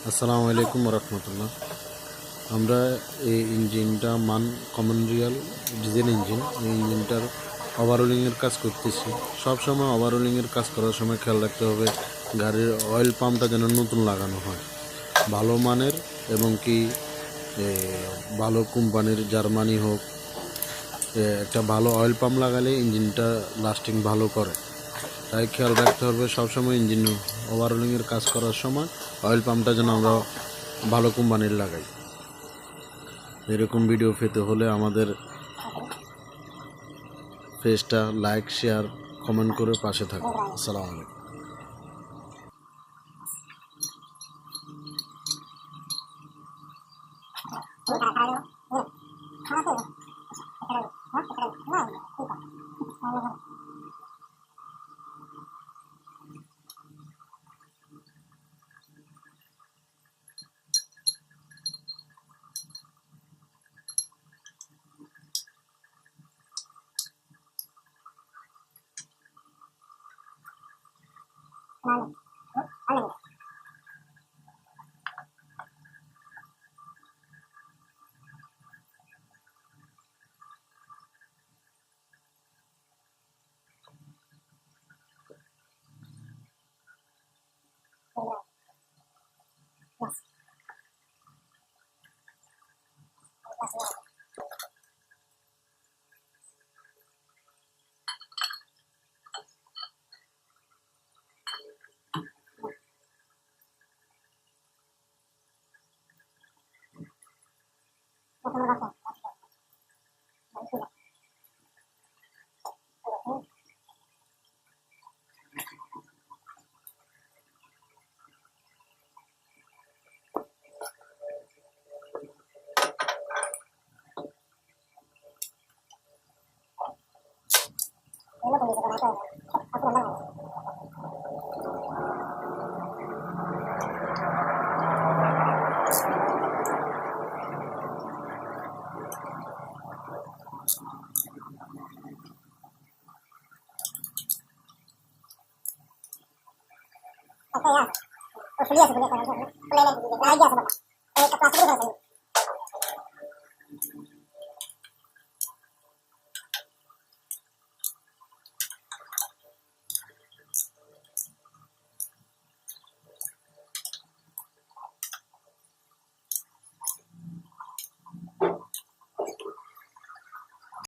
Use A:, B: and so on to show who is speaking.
A: আসসালামু আলাইকুম রহমতুল্লাহ। আমরা এই ইঞ্জিনটা কমন রিয়াল ডিজেল ইঞ্জিন, এই ইঞ্জিনটার ওভারহোলিংয়ের কাজ করতেছি। সব সময় ওভারহোলিংয়ের কাজ করার সময় খেয়াল রাখতে হবে গাড়ির অয়েল পাম্পটা যেন নতুন লাগানো হয়, ভালো মানের এবং কি ভালো কোম্পানির, জার্মানি হোক। একটা ভালো অয়েল পাম্প লাগালে ইঞ্জিনটা লাস্টিং ভালো করে, তাই খেয়াল রাখতে হবে সবসময় ইঞ্জিন ওভারহোলিংয়ের কাজ করার সময় অয়েল পাম্পটা যেন আমরা ভালো কোম্পানির লাগাই। এরকম ভিডিও পেতে হলে আমাদের পেজটা লাইক, শেয়ার, কমেন্ট করে পাশে থাকুন। আসসালামু আলাইকুম। Oke ya, kuliah sebenarnya, kuliah lagi ya sebenarnya, plastik itu